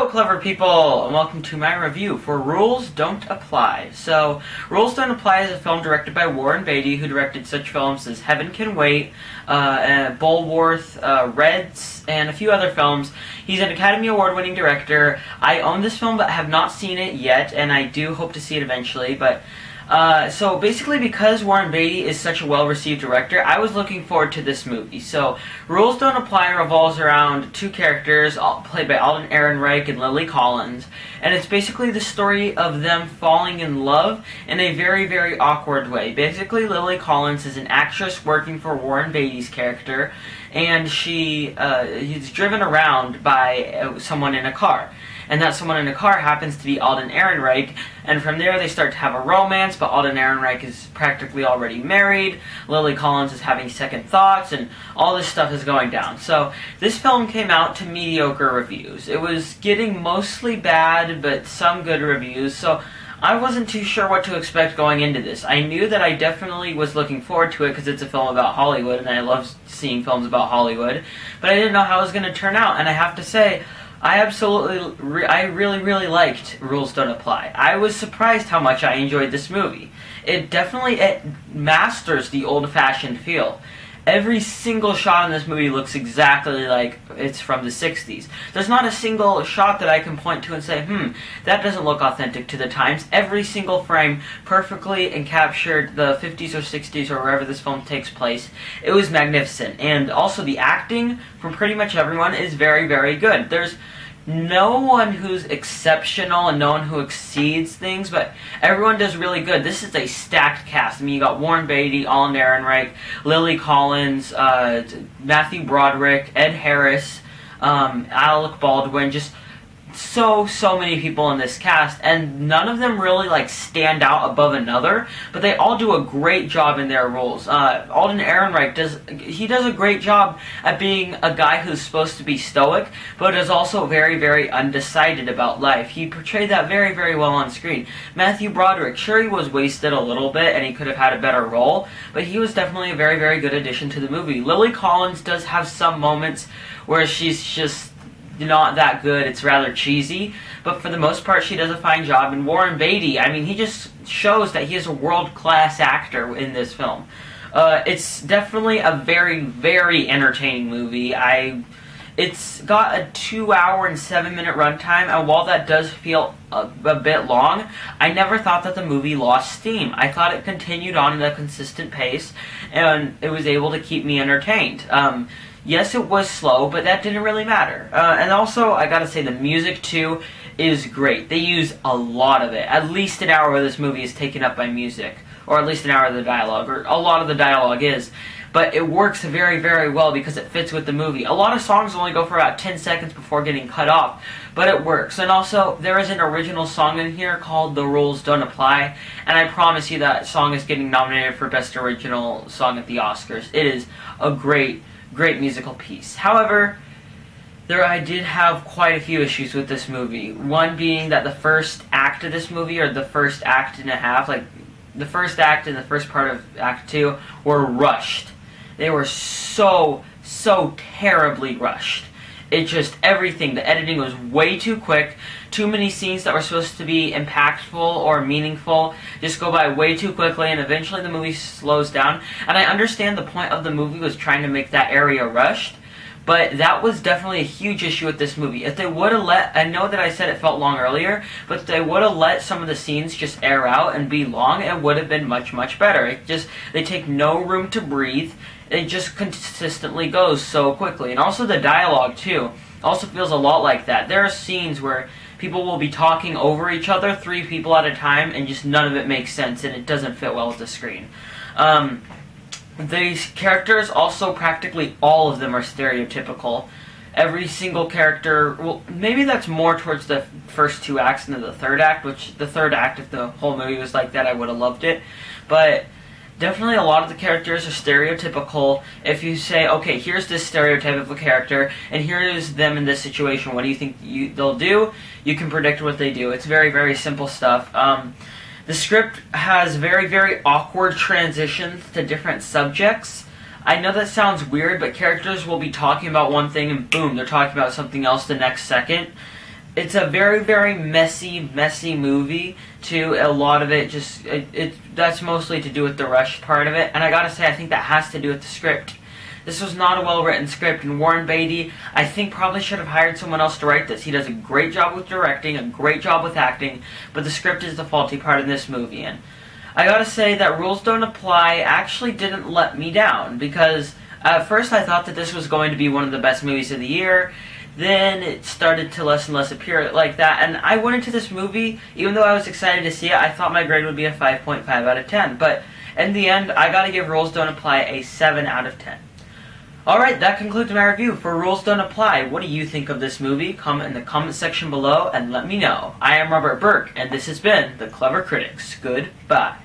Hello, clever people, and welcome to my review for Rules Don't Apply. So, Rules Don't Apply is a film directed by Warren Beatty, who directed such films as Heaven Can Wait, Bulworth, Reds, and a few other films. He's an Academy Award-winning director. I own this film but have not seen it yet, and I do hope to see it eventually, but so basically, because Warren Beatty is such a well-received director, I was looking forward to this movie. So, Rules Don't Apply revolves around two characters, played by Alden Ehrenreich and Lily Collins, and it's basically the story of them falling in love in a very, very awkward way. Basically, Lily Collins is an actress working for Warren Beatty's character, and she is driven around by someone in a car. And that someone in the car happens to be Alden Ehrenreich, and from there they start to have a romance, but Alden Ehrenreich is practically already married, Lily Collins is having second thoughts, and all this stuff is going down. So, this film came out to mediocre reviews. It was getting mostly bad, but some good reviews, so I wasn't too sure what to expect going into this. I knew that I definitely was looking forward to it because it's a film about Hollywood, and I love seeing films about Hollywood, but I didn't know how it was going to turn out, and I have to say, I really liked Rules Don't Apply. I was surprised how much I enjoyed this movie. It masters the old-fashioned feel. Every single shot in this movie looks exactly like it's from the 60s. There's not a single shot that I can point to and say, that doesn't look authentic to the times. Every single frame perfectly encaptured the 50s or 60s or wherever this film takes place. It was magnificent. And also the acting from pretty much everyone is very, very good. There's no one who's exceptional and no one who exceeds things, but everyone does really good. This is a stacked cast. I mean, you got Warren Beatty, Alden Ehrenreich, Lily Collins, Matthew Broderick, Ed Harris, Alec Baldwin, just so many people in this cast, and none of them really stand out above another, but they all do a great job in their roles. Alden Ehrenreich does a great job at being a guy who's supposed to be stoic, but is also very, very undecided about life. He portrayed that very, very well on screen. Matthew Broderick, sure, he was wasted a little bit and he could have had a better role, but he was definitely a very, very good addition to the movie. Lily Collins does have some moments where she's just not that good, it's rather cheesy, but for the most part she does a fine job. And Warren Beatty, I mean, he just shows that he is a world-class actor in this film. It's definitely a very, very entertaining movie. It's got a 2-hour and 7-minute runtime, and while that does feel a bit long, I never thought that the movie lost steam. I thought it continued on at a consistent pace, and it was able to keep me entertained. Yes, it was slow, but that didn't really matter. And also, I gotta say, the music, too, is great. They use a lot of it. At least an hour of this movie is taken up by music. Or at least an hour of the dialogue. Or a lot of the dialogue is. But it works very, very well because it fits with the movie. A lot of songs only go for about 10 seconds before getting cut off. But it works. And also, there is an original song in here called The Rules Don't Apply. And I promise you that song is getting nominated for Best Original Song at the Oscars. It is a great musical piece. However, I did have quite a few issues with this movie. One being that the first act of this movie, or the first act and a half, the first act and the first part of Act 2, were rushed. They were so terribly rushed. Everything, the editing was way too quick. Too many scenes that were supposed to be impactful or meaningful just go by way too quickly, and eventually the movie slows down. And I understand the point of the movie was trying to make that area rushed, but that was definitely a huge issue with this movie. If they would have I know that I said it felt long earlier, but if they would have let some of the scenes just air out and be long, it would have been much better. They take no room to breathe. It just consistently goes so quickly. And also the dialogue, too, also feels a lot like that. There are scenes where people will be talking over each other, 3 people at a time, and just none of it makes sense, and it doesn't fit well with the screen. These characters, also practically all of them are stereotypical. Every single character, well, maybe that's more towards the first 2 acts than the third act, which the third act, if the whole movie was like that, I would have loved it. But definitely a lot of the characters are stereotypical. If you say, okay, here's this stereotype of a character, and here is them in this situation, what do you think they'll do? You can predict what they do. It's very, very simple stuff. The script has very, very awkward transitions to different subjects. I know that sounds weird, but characters will be talking about one thing and boom, they're talking about something else the next second. it's a very, very messy movie, too. A lot of it just, that's mostly to do with the rush part of it, and I gotta say, I think that has to do with the script. This was not a well-written script, and Warren Beatty, I think, probably should have hired someone else to write this. He does a great job with directing, a great job with acting, but the script is the faulty part in this movie, and I gotta say that Rules Don't Apply actually didn't let me down, because at first I thought that this was going to be one of the best movies of the year. Then it started to less and less appear like that, and I went into this movie, even though I was excited to see it, I thought my grade would be a 5.5 out of 10, but in the end, I gotta give Rules Don't Apply a 7 out of 10. Alright, that concludes my review for Rules Don't Apply. What do you think of this movie? Comment in the comment section below and let me know. I am Robert Burke, and this has been The Clever Critics. Goodbye.